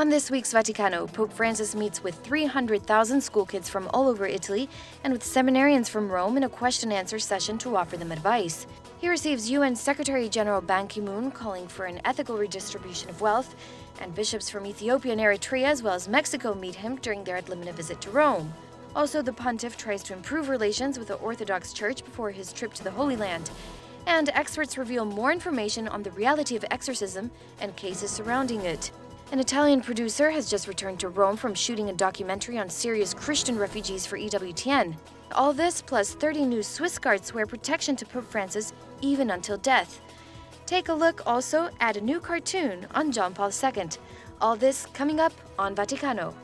On this week's Vaticano, Pope Francis meets with 300,000 school kids from all over Italy and with seminarians from Rome in a question-answer session to offer them advice. He receives UN Secretary-General Ban Ki-moon calling for an ethical redistribution of wealth, and bishops from Ethiopia and Eritrea as well as Mexico meet him during their limina visit to Rome. Also, the pontiff tries to improve relations with the Orthodox Church before his trip to the Holy Land. And experts reveal more information on the reality of exorcism and cases surrounding it. An Italian producer has just returned to Rome from shooting a documentary on Syria's Christian refugees for EWTN. All this plus 30 new Swiss guards swear protection to Pope Francis even until death. Take a look also at a new cartoon on John Paul II. All this coming up on Vaticano.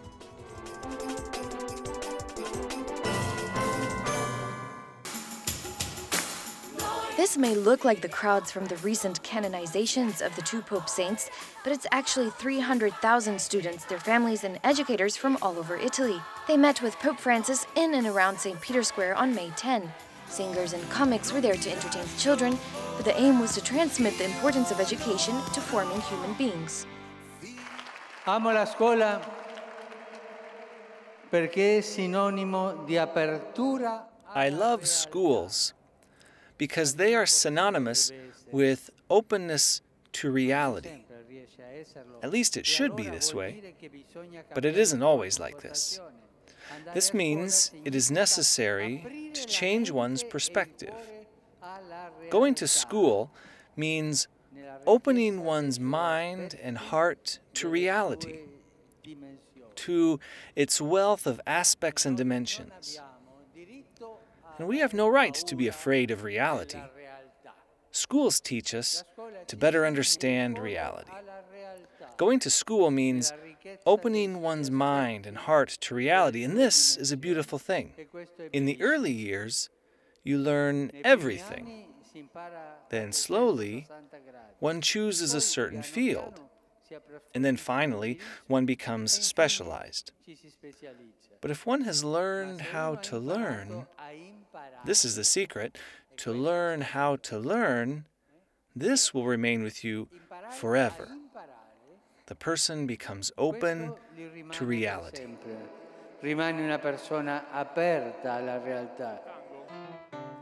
This may look like the crowds from the recent canonizations of the two Pope saints, but it's actually 300,000 students, their families, and educators from all over Italy. They met with Pope Francis in and around St. Peter's Square on May 10. Singers and comics were there to entertain the children, but the aim was to transmit the importance of education to forming human beings. Amo la scuola perché è sinonimo di apertura. I love schools because they are synonymous with openness to reality. At least it should be this way, but it isn't always like this. This means it is necessary to change one's perspective. Going to school means opening one's mind and heart to reality, to its wealth of aspects and dimensions. And we have no right to be afraid of reality. Schools teach us to better understand reality. Going to school means opening one's mind and heart to reality, and this is a beautiful thing. In the early years, you learn everything. Then slowly, one chooses a certain field. And then finally, one becomes specialized. But if one has learned how to learn, this is the secret, to learn how to learn, this will remain with you forever. The person becomes open to reality.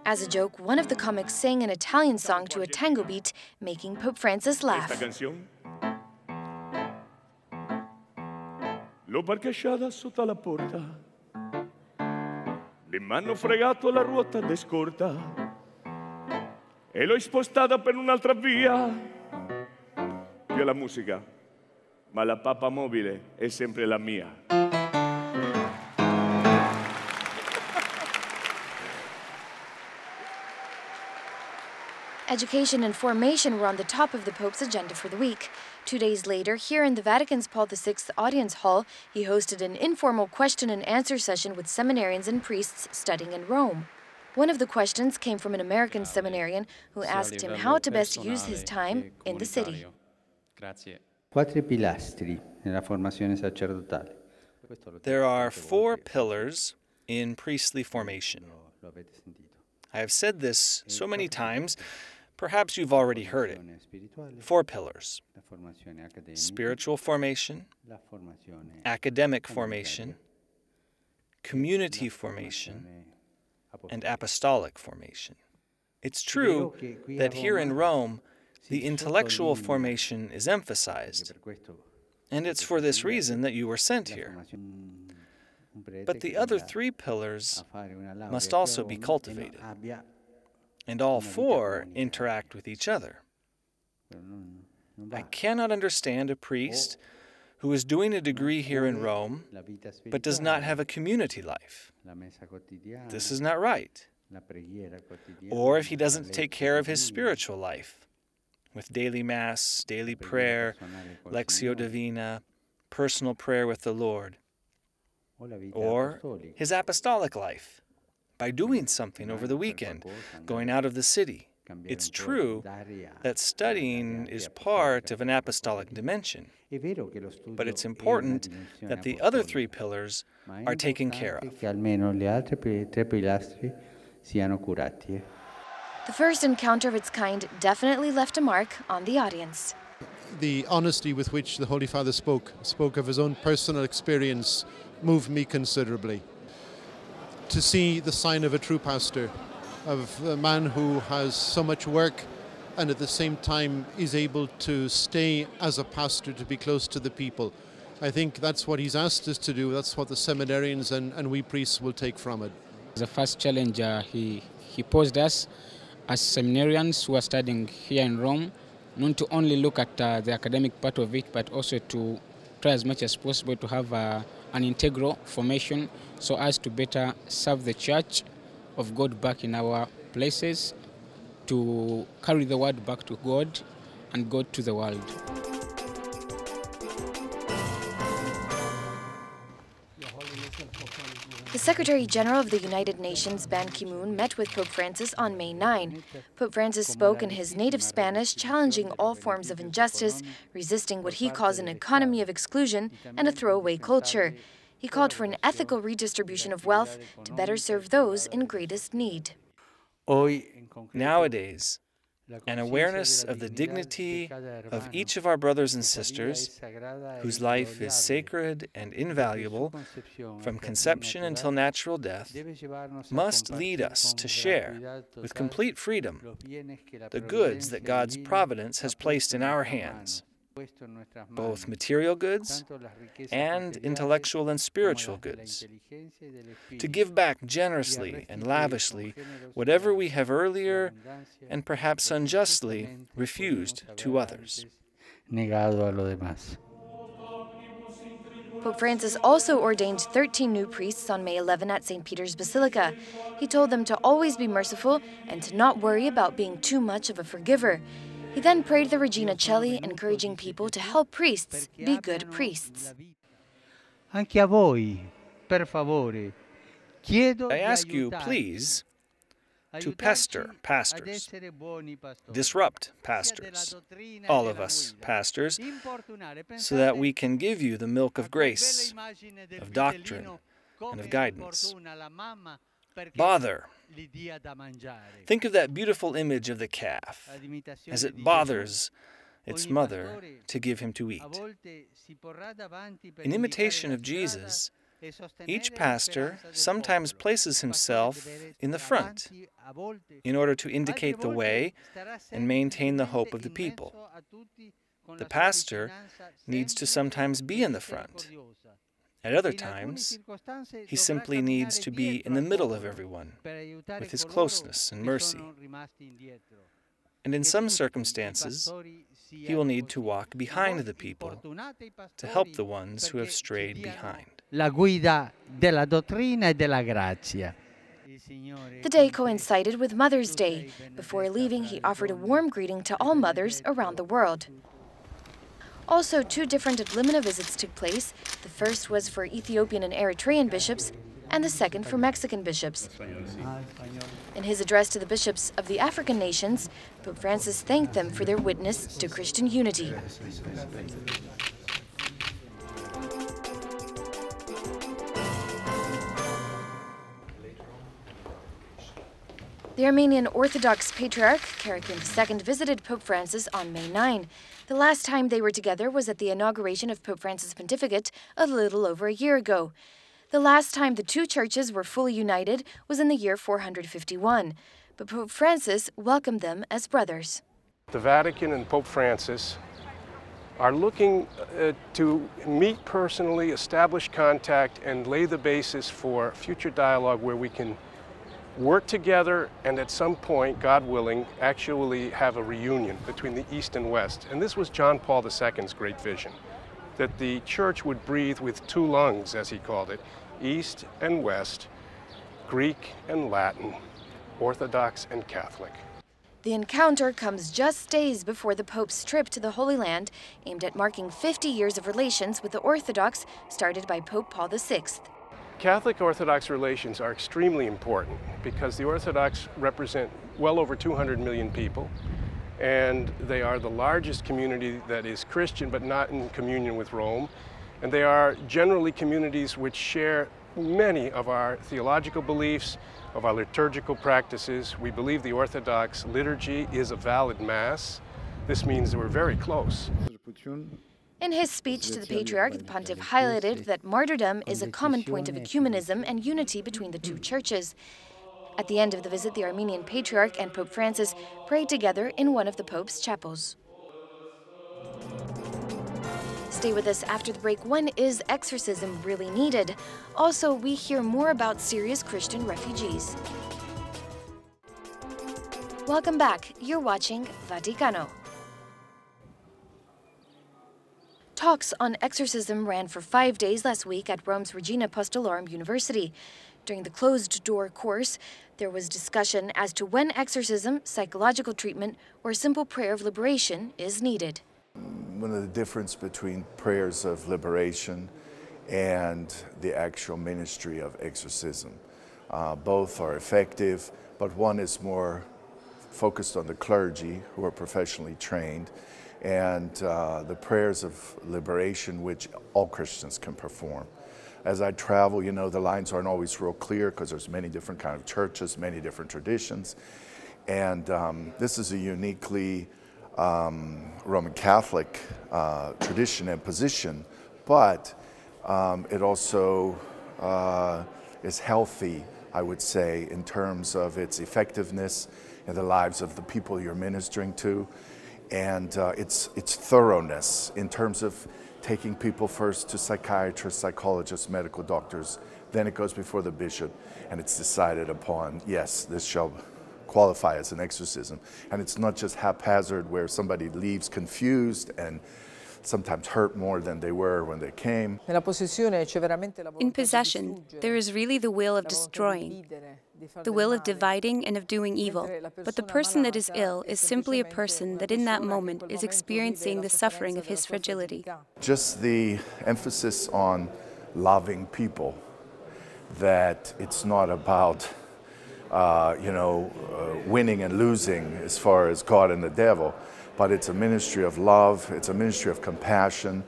As a joke, one of the comics sang an Italian song to a tango beat, making Pope Francis laugh. L'ho parcheggiata sotto la porta, mi m'hanno fregato la ruota de scorta e l'ho spostata per un'altra via. Io la musica, ma la papa mobile è sempre la mia. Education and formation were on the top of the Pope's agenda for the week. 2 days later, here in the Vatican's Paul VI Audience Hall, he hosted an informal question-and-answer session with seminarians and priests studying in Rome. One of the questions came from an American seminarian who asked him how to best use his time in the city. There are 4 pillars in priestly formation. I have said this so many times, perhaps you've already heard it. 4 pillars: spiritual formation, academic formation, community formation, and apostolic formation. It's true that here in Rome, the intellectual formation is emphasized, and it's for this reason that you were sent here. But the other 3 pillars must also be cultivated, and all 4 interact with each other. I cannot understand a priest who is doing a degree here in Rome but does not have a community life. This is not right. Or if he doesn't take care of his spiritual life, with daily Mass, daily prayer, Lectio Divina, personal prayer with the Lord. Or his apostolic life, by doing something over the weekend, going out of the city. It's true that studying is part of an apostolic dimension, but it's important that the other 3 pillars are taken care of. The first encounter of its kind definitely left a mark on the audience. the honesty with which the Holy Father spoke of his own personal experience, moved me considerably. To see the sign of a true pastor, of a man who has so much work and at the same time is able to stay as a pastor, to be close to the people. I think that's what he's asked us to do. That's what the seminarians and we priests will take from it. The first challenge he posed us as seminarians who are studying here in Rome, not to only look at the academic part of it, but also to try as much as possible to have an integral formation so as to better serve the Church of God back in our places, to carry the word back to God and God to the world. The Secretary General of the United Nations, Ban Ki-moon, met with Pope Francis on May 9. Pope Francis spoke in his native Spanish, challenging all forms of injustice, resisting what he calls an economy of exclusion and a throwaway culture. He called for an ethical redistribution of wealth to better serve those in greatest need. Nowadays, an awareness of the dignity of each of our brothers and sisters, whose life is sacred and invaluable from conception until natural death, must lead us to share with complete freedom the goods that God's providence has placed in our hands, both material goods and intellectual and spiritual goods, to give back generously and lavishly whatever we have earlier and perhaps unjustly refused to others. Pope Francis also ordained 13 new priests on May 11 at St. Peter's Basilica. He told them to always be merciful and to not worry about being too much of a forgiver. He then prayed the Regina Coeli, encouraging people to help priests be good priests. Anche a voi, per favore, chiedo I ask you, please, to pester pastors, disrupt pastors, all of us pastors, so that we can give you the milk of grace, of doctrine, and of guidance. Bother. Think of that beautiful image of the calf, as it bothers its mother to give him to eat. In imitation of Jesus, each pastor sometimes places himself in the front in order to indicate the way and maintain the hope of the people. The pastor needs to sometimes be in the front. At other times, he simply needs to be in the middle of everyone, with his closeness and mercy. And in some circumstances, he will need to walk behind the people to help the ones who have strayed behind. la guida della dottrina e della grazia. The day coincided with Mother's Day. Before leaving, he offered a warm greeting to all mothers around the world. Also, 2 different limina visits took place. The first was for Ethiopian and Eritrean bishops, and the second for Mexican bishops. In his address to the bishops of the African nations, Pope Francis thanked them for their witness to Christian unity. The Armenian Orthodox Patriarch Karakin II visited Pope Francis on May 9. The last time they were together was at the inauguration of Pope Francis' pontificate a little over a year ago. The last time the 2 churches were fully united was in the year 451, but Pope Francis welcomed them as brothers. The Vatican and Pope Francis are looking to meet personally, establish contact, and lay the basis for future dialogue where we can work together and at some point, God willing, actually have a reunion between the East and West. And this was John Paul II's great vision, that the Church would breathe with 2 lungs, as he called it, East and West, Greek and Latin, Orthodox and Catholic. The encounter comes just days before the Pope's trip to the Holy Land, aimed at marking 50 years of relations with the Orthodox, started by Pope Paul VI. Catholic-Orthodox relations are extremely important because the Orthodox represent well over 200 million people, and they are the largest community that is Christian but not in communion with Rome, and they are generally communities which share many of our theological beliefs, of our liturgical practices. We believe the Orthodox liturgy is a valid Mass. This means that we're very close. In his speech to the Patriarch, the pontiff highlighted that martyrdom is a common point of ecumenism and unity between the two churches. At the end of the visit, the Armenian Patriarch and Pope Francis prayed together in one of the Pope's chapels. Stay with us after the break. When is exorcism really needed? Also, we hear more about Syria's Christian refugees. Welcome back. You're watching Vaticano. Talks on exorcism ran for 5 days last week at Rome's Regina Apostolorum University. During the closed-door course, there was discussion as to when exorcism, psychological treatment, or simple prayer of liberation is needed. One of the differences between prayers of liberation and the actual ministry of exorcism. Both are effective, but one is more focused on the clergy who are professionally trained, and the prayers of liberation which all Christians can perform. As I travel, you know, the lines aren't always real clear because there's many different kind of churches, many different traditions, and this is a uniquely Roman Catholic tradition and position, but it also is healthy, I would say, in terms of its effectiveness in the lives of the people you're ministering to, and its thoroughness in terms of taking people first to psychiatrists, psychologists, medical doctors, then it goes before the bishop, and it's decided upon, yes, this shall qualify as an exorcism. And it's not just haphazard where somebody leaves confused and sometimes hurt more than they were when they came. In possession, there is really the will of destroying, the will of dividing and of doing evil. But the person that is ill is simply a person that in that moment is experiencing the suffering of his fragility. Just the emphasis on loving people, that it's not about winning and losing as far as God and the devil, but it's a ministry of love, it's a ministry of compassion,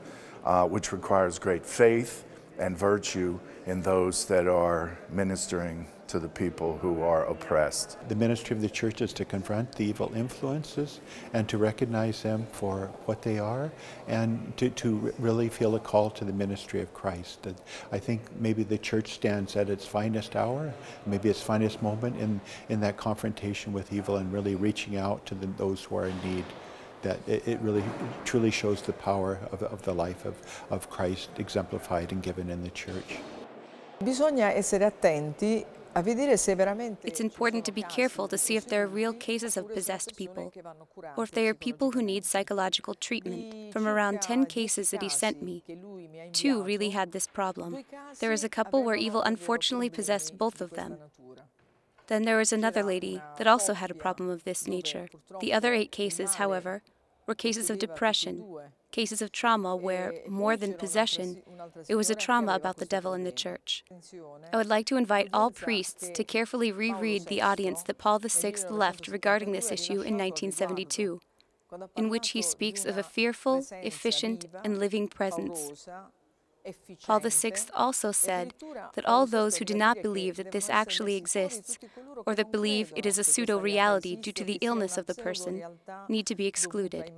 which requires great faith and virtue in those that are ministering to the people who are oppressed. The ministry of the Church is to confront the evil influences and to recognize them for what they are, and to really feel a call to the ministry of Christ. I think maybe the Church stands at its finest hour, maybe its finest moment in that confrontation with evil and really reaching out to those who are in need. That it really truly shows the power of the life of Christ exemplified and given in the Church. Bisogna essere attenti. It's important to be careful to see if there are real cases of possessed people, or if they are people who need psychological treatment. From around 10 cases that he sent me, 2 really had this problem. There was a couple where evil unfortunately possessed both of them. Then there was another lady that also had a problem of this nature. The other 8 cases, however, were cases of depression, cases of trauma where, more than possession, it was a trauma about the devil in the Church. I would like to invite all priests to carefully reread the audience that Paul VI left regarding this issue in 1972, in which he speaks of a fearful, efficient, and living presence. Paul VI also said that all those who do not believe that this actually exists, or that believe it is a pseudo-reality due to the illness of the person, need to be excluded.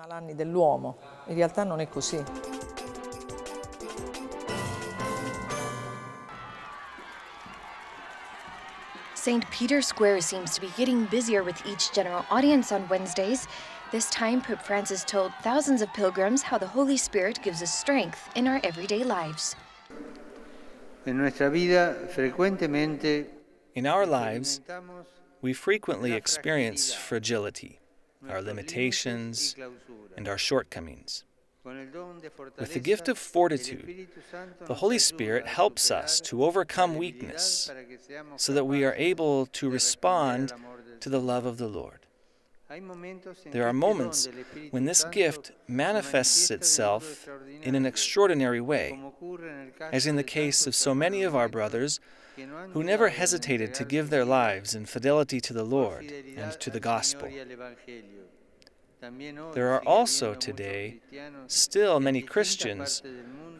St. Peter's Square seems to be getting busier with each general audience on Wednesdays. This time, Pope Francis told thousands of pilgrims how the Holy Spirit gives us strength in our everyday lives. In our lives, we frequently experience fragility, our limitations, and our shortcomings. With the gift of fortitude, the Holy Spirit helps us to overcome weakness so that we are able to respond to the love of the Lord. There are moments when this gift manifests itself in an extraordinary way, as in the case of so many of our brothers who never hesitated to give their lives in fidelity to the Lord and to the gospel. There are also today still many Christians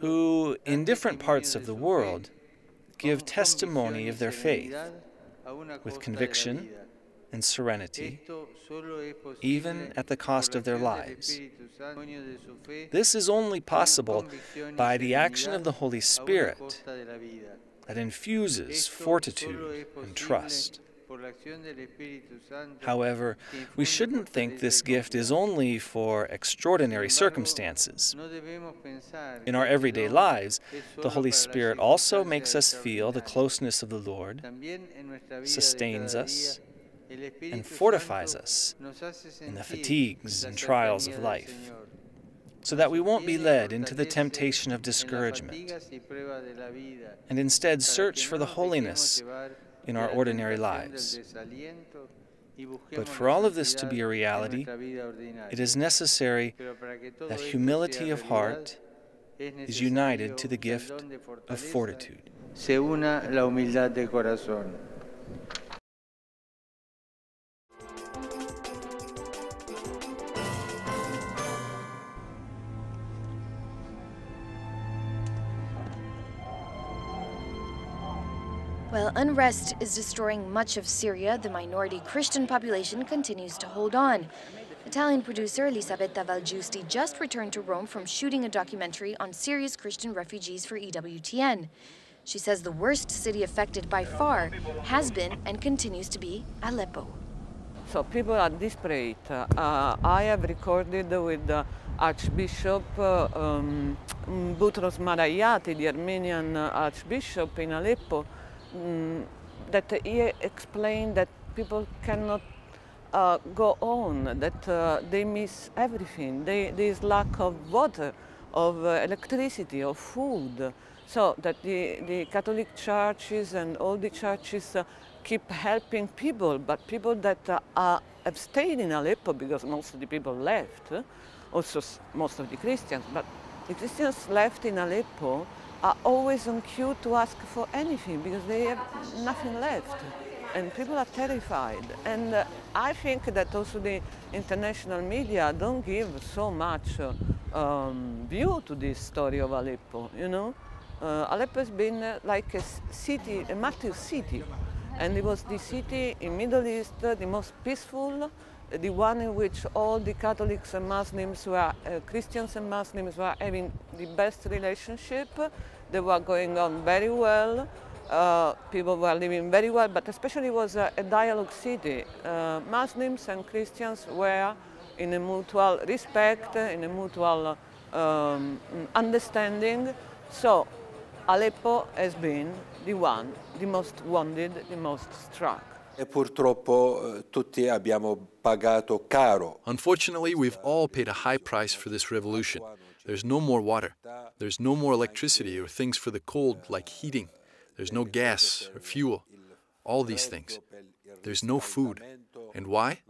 who, in different parts of the world, give testimony of their faith with conviction and serenity, even at the cost of their lives. This is only possible by the action of the Holy Spirit that infuses fortitude and trust. However, we shouldn't think this gift is only for extraordinary circumstances. In our everyday lives, the Holy Spirit also makes us feel the closeness of the Lord, sustains us, and fortifies us in the fatigues and trials of life, so that we won't be led into the temptation of discouragement, and instead search for the holiness in our ordinary lives. But for all of this to be a reality, it is necessary that humility of heart is united to the gift of fortitude. While unrest is destroying much of Syria, the minority Christian population continues to hold on. Italian producer Elisabetta Valgiusti just returned to Rome from shooting a documentary on Syria's Christian refugees for EWTN. She says the worst city affected by far has been and continues to be Aleppo. So people are desperate. I have recorded with Archbishop Boutros Marayati, the Armenian Archbishop in Aleppo, that he explained that people cannot go on, that they miss everything. There is lack of water, of electricity, of food. So that the Catholic churches and all the churches keep helping people, but people that have stayed in Aleppo, because most of the people left, also most of the Christians, but the Christians left in Aleppo are always on cue to ask for anything because they have nothing left. And people are terrified. And I think that also the international media don't give so much view to this story of Aleppo, you know. Aleppo has been like a city, a martyr city. And it was the city in Middle East, the most peaceful, the one in which all the Catholics and Muslims were, Christians and Muslims were having the best relationship. They were going on very well. People were living very well, but especially it was a dialogue city. Muslims and Christians were in a mutual respect, in a mutual understanding. So Aleppo has been the one, the most wounded, the most struck. Unfortunately, we've all paid a high price for this revolution. There's no more water. There's no more electricity or things for the cold, like heating. There's no gas or fuel. All these things. There's no food. And why?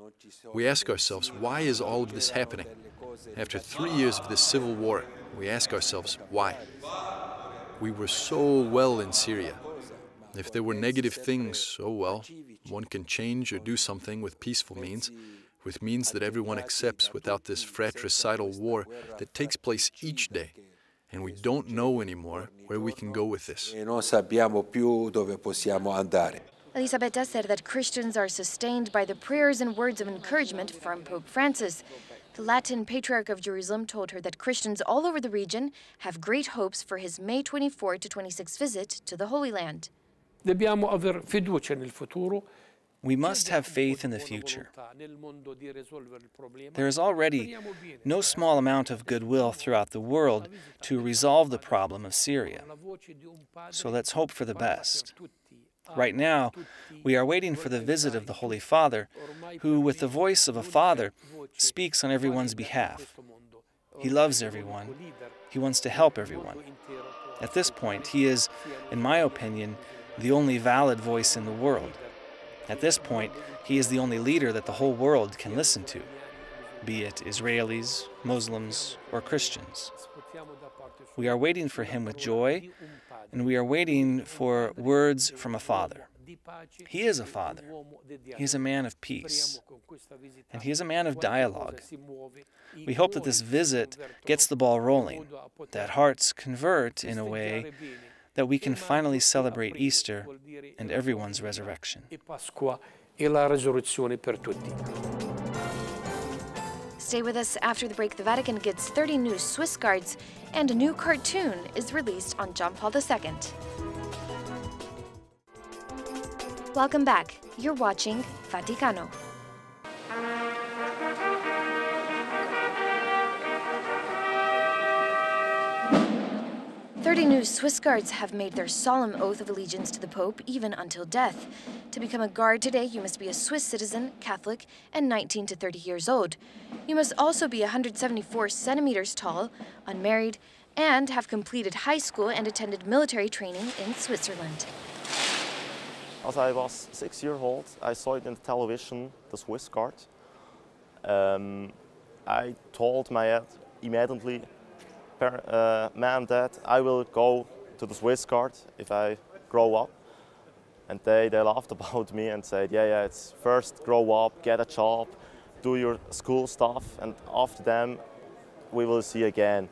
We ask ourselves, why is all of this happening? After 3 years of this civil war, we ask ourselves, why? We were so well in Syria. If there were negative things, oh well, one can change or do something with peaceful means, with means that everyone accepts without this fratricidal war that takes place each day. And we don't know anymore where we can go with this. Elisabetta said that Christians are sustained by the prayers and words of encouragement from Pope Francis. The Latin Patriarch of Jerusalem told her that Christians all over the region have great hopes for his May 24 to 26 visit to the Holy Land. We must have faith in the future. There is already no small amount of goodwill throughout the world to resolve the problem of Syria. So let's hope for the best. Right now, we are waiting for the visit of the Holy Father, who, with the voice of a father, speaks on everyone's behalf. He loves everyone. He wants to help everyone. At this point, he is, in my opinion, the only valid voice in the world. At this point, he is the only leader that the whole world can listen to, be it Israelis, Muslims, or Christians. We are waiting for him with joy, and we are waiting for words from a father. He is a father. He is a man of peace. And he is a man of dialogue. We hope that this visit gets the ball rolling, that hearts convert in a way that we can finally celebrate Easter and everyone's resurrection. e la risurrezione per tutti. Stay with us. After the break, the Vatican gets 30 new Swiss guards, and a new cartoon is released on John Paul II. Welcome back. You're watching Vaticano. "30 new Swiss guards have made their solemn oath of allegiance to the Pope, even until death. To become a guard today, you must be a Swiss citizen, Catholic, and 19 to 30 years old. You must also be 174 centimeters tall, unmarried, and have completed high school and attended military training in Switzerland." As I was 6 years old, I saw it in television, the Swiss Guard. I told my dad immediately, "Mom, Dad, I will go to the Swiss Guard if I grow up." And they laughed about me and said, yeah, it's first grow up, get a job, do your school stuff, and after them we will see again.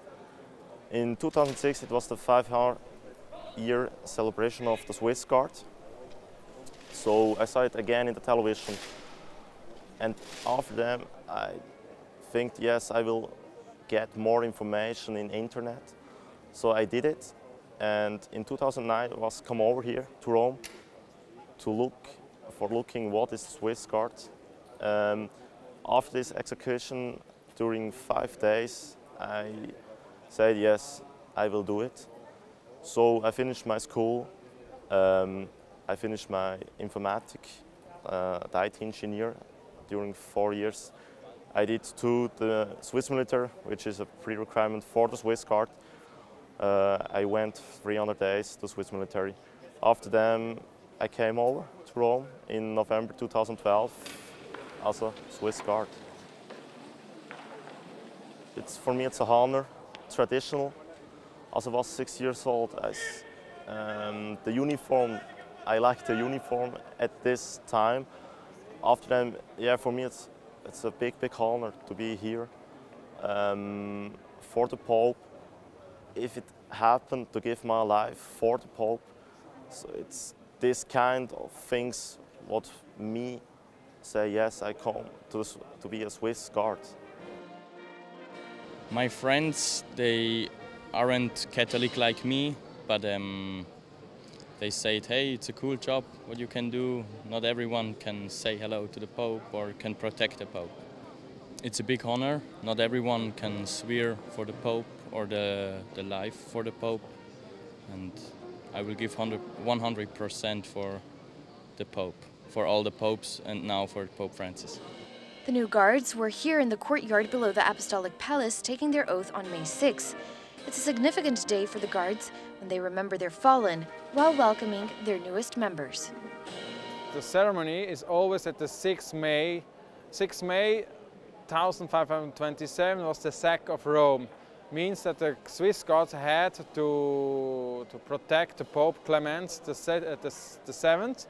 In 2006 it was the 500-year celebration of the Swiss Guard. So I saw it again in the television, and after them I think, yes, I will get more information in internet. So I did it, and in 2009 I was come over here to Rome to looking what is the Swiss Guard. After this execution, during 5 days, I said, yes, I will do it. So I finished my school. I finished my informatics, IT engineer during 4 years. I did to the Swiss military, which is a pre-requirement for the Swiss Guard. I went 300 days to Swiss military. After them, I came over to Rome in November 2012 as a Swiss Guard. For me, it's a honor, traditional. As I was 6 years old, the uniform, I liked the uniform at this time. After them, yeah, for me it's a big honor to be here for the Pope. If it happened to give my life for the Pope, so it's this kind of things what me say, yes, I come to be a Swiss Guard. My friends, they aren't Catholic like me, but they said, hey, it's a cool job, what you can do. Not everyone can say hello to the Pope or can protect the Pope. It's a big honor. Not everyone can swear for the Pope or the life for the Pope. And I will give 100% for the Pope, for all the popes, and now for Pope Francis. The new guards were here in the courtyard below the Apostolic Palace taking their oath on May 6. It's a significant day for the guards when they remember their fallen while welcoming their newest members. The ceremony is always at the 6th May. 6th May 1527 was the sack of Rome. Means that the Swiss guards had to protect the Pope Clement the 7th,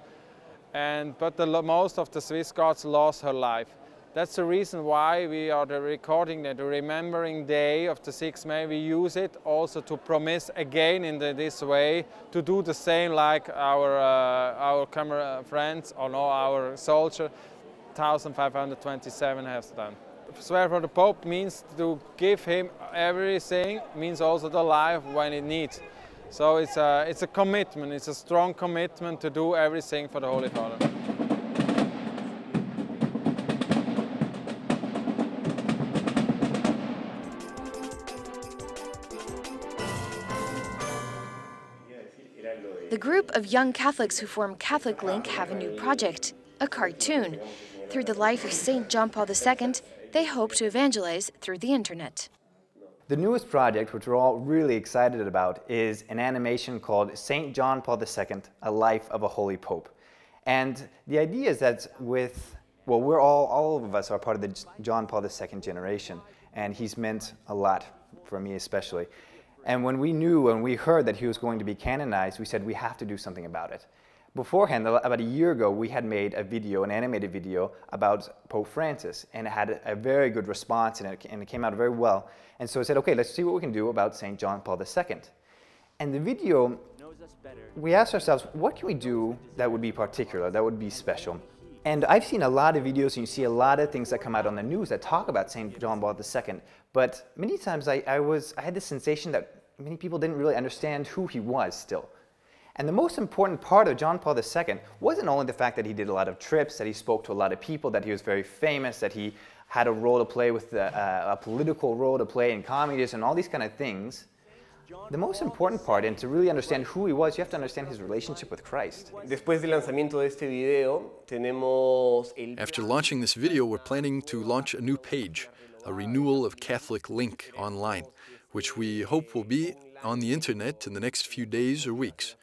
but most of the Swiss guards lost her life. That's the reason why we are recording the remembering day of the 6th May. We use it also to promise again in this way to do the same like our camera friends or our soldier 1527 has done. Swear for the Pope means to give him everything, means also the life when it needs. So it's a commitment, it's a strong commitment to do everything for the Holy Father. The group of young Catholics who form Catholic Link have a new project, a cartoon. Through the life of St. John Paul II, they hope to evangelize through the internet. The newest project, which we're all really excited about, is an animation called St. John Paul II, A Life of a Holy Pope. And the idea is that all of us are part of the John Paul II generation, and he's meant a lot for me especially. And when we heard that he was going to be canonized, we said we have to do something about it. Beforehand, about a year ago, we had made a video, an animated video about Pope Francis, and it had a very good response, and it came out very well. And so I said, okay, let's see what we can do about St. John Paul II. And the video, we asked ourselves, what can we do that would be particular, that would be special? And I've seen a lot of videos, and you see a lot of things that come out on the news that talk about St. John Paul II. But many times I had the sensation that many people didn't really understand who he was still. And the most important part of John Paul II wasn't only the fact that he did a lot of trips, that he spoke to a lot of people, that he was very famous, that he had a role to play with a political role to play in communism and all these kind of things. The most important part, and to really understand who he was, you have to understand his relationship with Christ. After launching this video, we're planning to launch a new page, a renewal of Catholic Link online, which we hope will be on the internet in the next few days or weeks.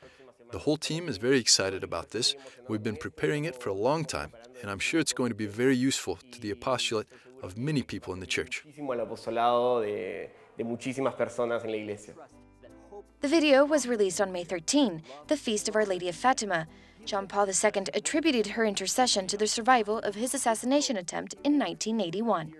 The whole team is very excited about this. We've been preparing it for a long time, and I'm sure it's going to be very useful to the apostolate of many people in the Church. The video was released on May 13, the feast of Our Lady of Fatima. John Paul II attributed her intercession to the survival of his assassination attempt in 1981.